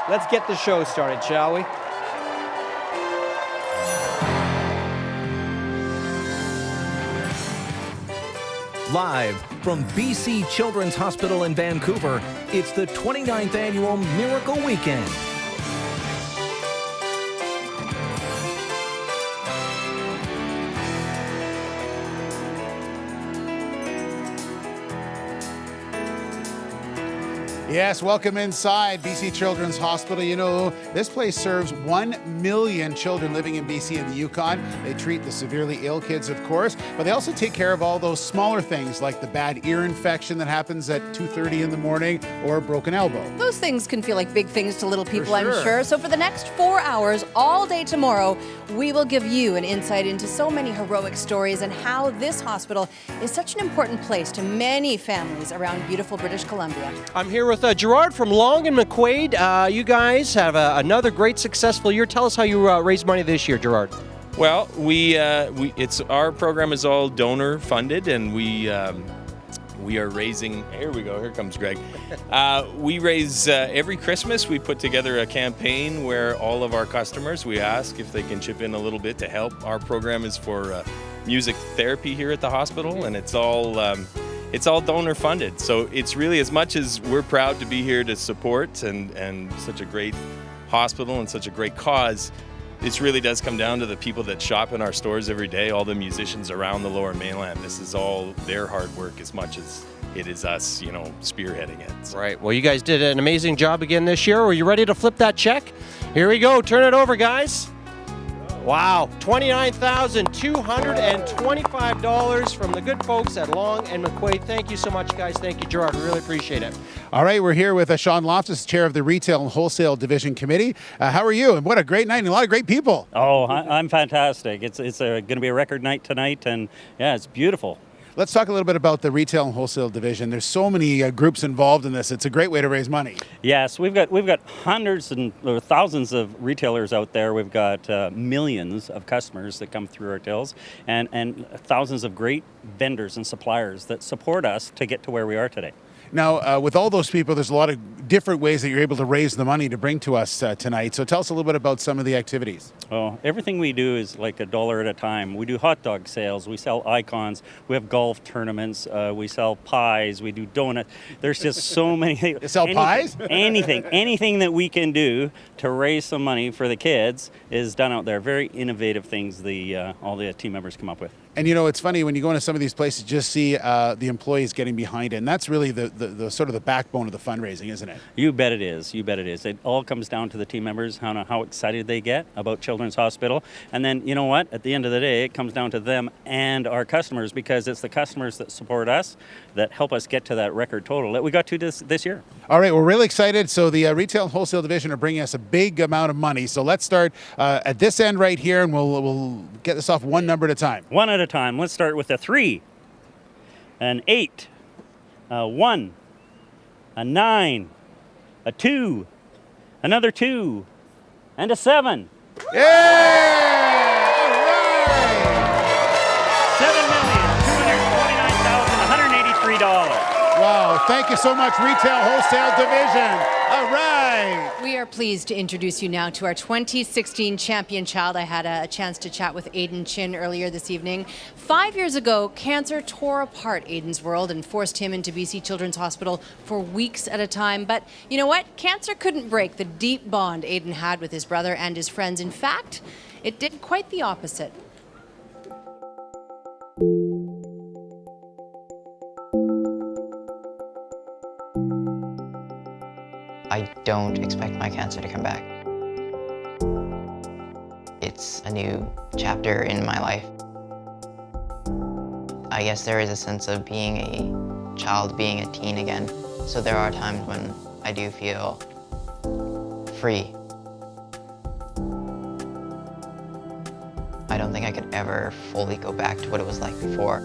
Let's get the show started, shall we? Live from BC Children's Hospital in Vancouver, it's the 29th Annual Miracle Weekend. Yes, welcome inside BC Children's Hospital. You know, this place serves 1 million children living in BC and the Yukon. They treat the severely ill kids, of course, but they also take care of all those smaller things like the bad ear infection that happens at 2:30 in the morning or a broken elbow. Those things can feel like big things to little people, For sure. I'm sure. So for the next 4 hours, all day tomorrow, we will give you an insight into so many heroic stories and how this hospital is such an important place to many families around beautiful British Columbia. I'm here with Gerard from Long and McQuade. You guys have another great successful year. Tell us how you raised money this year, Gerard. Well, it's our program is all donor funded, and we are raising. Here we go. Here comes Greg. We raise every Christmas. We put together a campaign where all of our customers, we ask if they can chip in a little bit to help. Our program is for music therapy here at the hospital, and it's all donor funded. So it's really, as much as we're proud to be here to support and such a great hospital and such a great cause, this really does come down to the people that shop in our stores every day, all the musicians around the Lower Mainland. This is all their hard work as much as it is us, spearheading it. So. Right. Well, you guys did an amazing job again this year. Are you ready to flip that check? Here we go. Turn it over, guys. Wow, $29,225 from the good folks at Long and McQuade. Thank you so much, guys. Thank you, Gerard. We really appreciate it. All right, we're here with Sean Loftus, chair of the Retail and Wholesale Division Committee. How are you? And what a great night and a lot of great people. Oh, I'm fantastic. It's going to be a record night tonight, and yeah, it's beautiful. Let's talk a little bit about the Retail and Wholesale Division. There's so many groups involved in this. It's a great way to raise money. Yes, we've got hundreds or thousands of retailers out there. We've got millions of customers that come through our tills, and thousands of great vendors and suppliers that support us to get to where we are today. Now, with all those people, there's a lot of different ways that you're able to raise the money to bring to us tonight. So tell us a little bit about some of the activities. Oh, everything we do is like $1 at a time. We do hot dog sales. We sell icons. We have golf tournaments. We sell pies. We do donuts. There's just so many. You sell pies? Anything that we can do to raise some money for the kids is done out there. Very innovative things all the team members come up with. And it's funny when you go into some of these places, just see the employees getting behind it, and that's really the sort of the backbone of the fundraising, isn't it? You bet it is. You bet it is. It all comes down to the team members, how excited they get about Children's Hospital, and then you know what? At the end of the day, it comes down to them and our customers, because it's the customers that support us that help us get to that record total that we got to this year. All right, we're really excited. So the Retail and Wholesale Division are bringing us a big amount of money. So let's start at this end right here, and we'll get this off one number at a time. One at a time. Let's start with a 3, an 8, a 1, a 9, a 2, another 2, and a 7. Yeah! All right! $7,229,183. Wow, thank you so much, Retail Wholesale Division. All right. We are pleased to introduce you now to our 2016 champion child. I had a chance to chat with Aiden Chin earlier this evening. 5 years ago, cancer tore apart Aiden's world and forced him into BC Children's Hospital for weeks at a time. But you know what? Cancer couldn't break the deep bond Aiden had with his brother and his friends. In fact, it did quite the opposite. I don't expect my cancer to come back. It's a new chapter in my life. I guess there is a sense of being a child, being a teen again. So there are times when I do feel free. I don't think I could ever fully go back to what it was like before.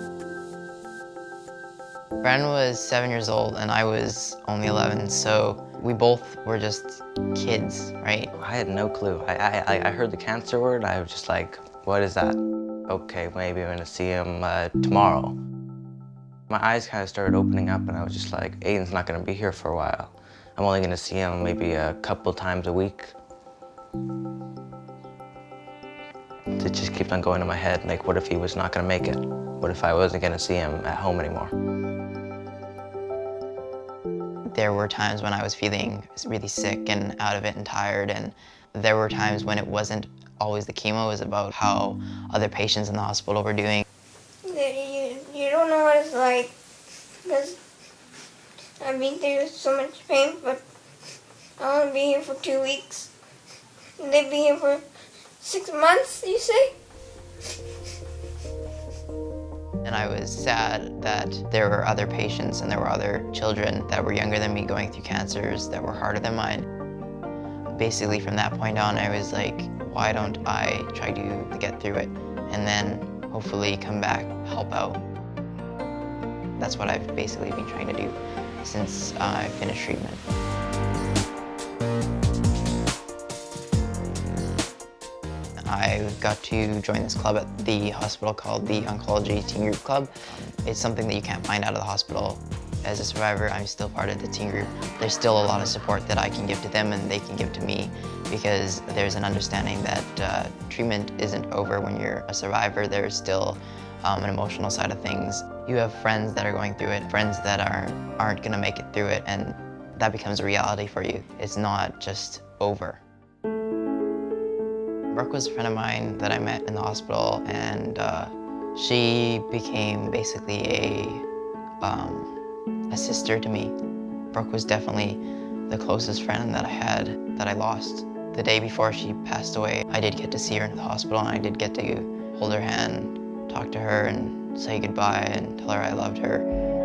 Bren was 7 years old and I was only 11, so we both were just kids, right? I had no clue. I heard the cancer word, I was just like, what is that? Okay, maybe I'm gonna see him tomorrow. My eyes kind of started opening up and I was just like, Aiden's not gonna be here for a while. I'm only going to see him maybe a couple times a week. It just keeps on going in my head, like, what if he was not going to make it? What if I wasn't going to see him at home anymore? There were times when I was feeling really sick and out of it and tired, and there were times when it wasn't always the chemo, it was about how other patients in the hospital were doing. You don't know what it's like, because I've been through so much pain, but I want to be here for 2 weeks. They'd be here for 6 months, you say? And I was sad that there were other patients and there were other children that were younger than me going through cancers that were harder than mine. Basically, from that point on, I was like, why don't I try to get through it and then hopefully come back, help out. That's what I've basically been trying to do since I finished treatment. I got to join this club at the hospital called the Oncology Teen Group Club. It's something that you can't find out of the hospital. As a survivor, I'm still part of the teen group. There's still a lot of support that I can give to them and they can give to me, because there's an understanding that treatment isn't over when you're a survivor. There's still an emotional side of things. You have friends that are going through it, friends that aren't gonna make it through it, and that becomes a reality for you. It's not just over. Brooke was a friend of mine that I met in the hospital, and she became basically a sister to me. Brooke was definitely the closest friend that I had that I lost. The day before she passed away, I did get to see her in the hospital, and I did get to hold her hand, talk to her, and say goodbye, and tell her I loved her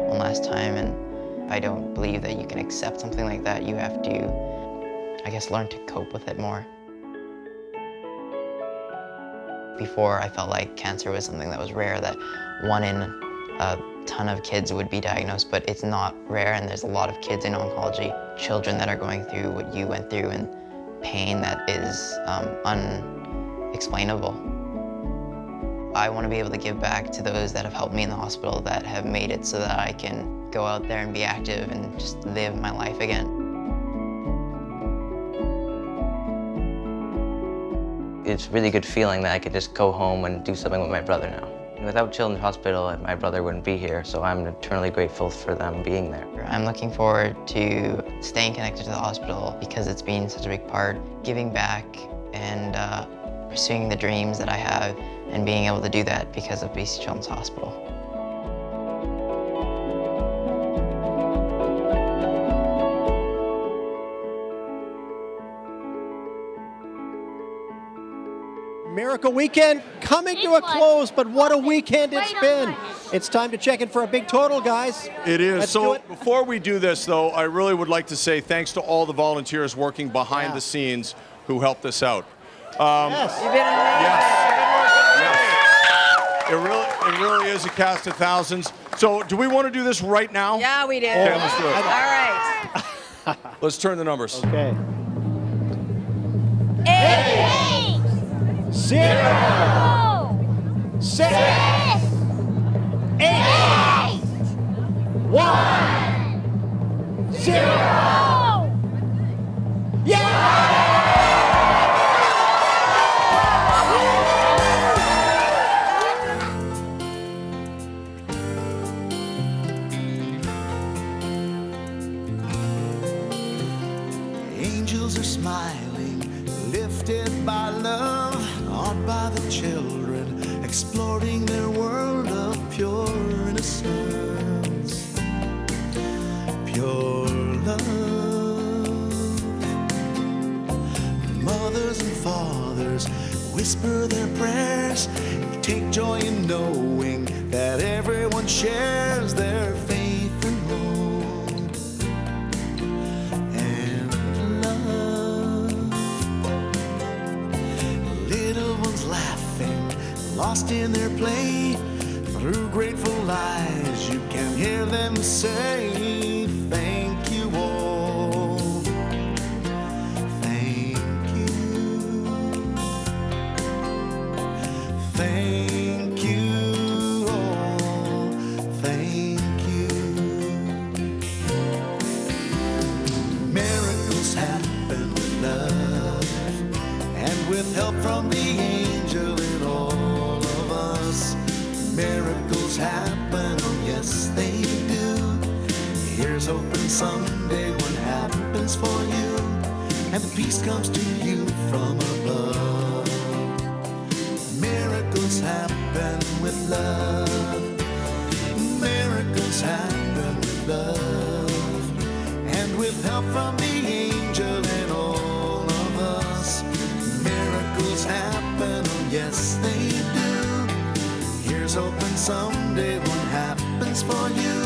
one last time. And I don't believe that you can accept something like that. You have to, I guess, learn to cope with it more. Before, I felt like cancer was something that was rare, that 1 in a ton of kids would be diagnosed, but it's not rare, and there's a lot of kids in oncology, children that are going through what you went through, and pain that is unexplainable. I want to be able to give back to those that have helped me in the hospital, that have made it so that I can go out there and be active and just live my life again. It's a really good feeling that I could just go home and do something with my brother now. Without Children's Hospital, my brother wouldn't be here, so I'm eternally grateful for them being there. I'm looking forward to staying connected to the hospital because it's been such a big part, giving back and pursuing the dreams that I have, and being able to do that because of BC Children's Hospital. Miracle Weekend coming to a close, but what a weekend it's been. It's time to check in for a big total, guys. It is. Let's do So it. before we do this, though, I really would like to say thanks to all the volunteers working behind the scenes who helped us out. Yes. Yes. It really is a cast of thousands. So do we want to do this right now? Yeah, we do. Okay, let's do it. All right. Let's turn the numbers. Okay. 8, 0, 6, 8, 1, 0. Yeah! Angels are smiling, lifted by love, awed by the children, exploring their world of pure innocence, pure love. Mothers and fathers whisper their prayers, take joy in knowing that everyone shares their faith and hope and love. Little ones laughing, lost in their play, through grateful eyes you can hear them say, thank you all, thank you, thank you all, thank you. with help from the angel in all of us. Miracles happen, oh yes they do. Here's hoping someday what happens for you, and the peace comes to you from above. Miracles happen with love. Miracles happen with love, and with help from the angel and all of us. Miracles happen, oh yes they do. Here's hoping someday what happens for you,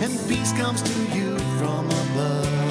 and peace comes to you from above.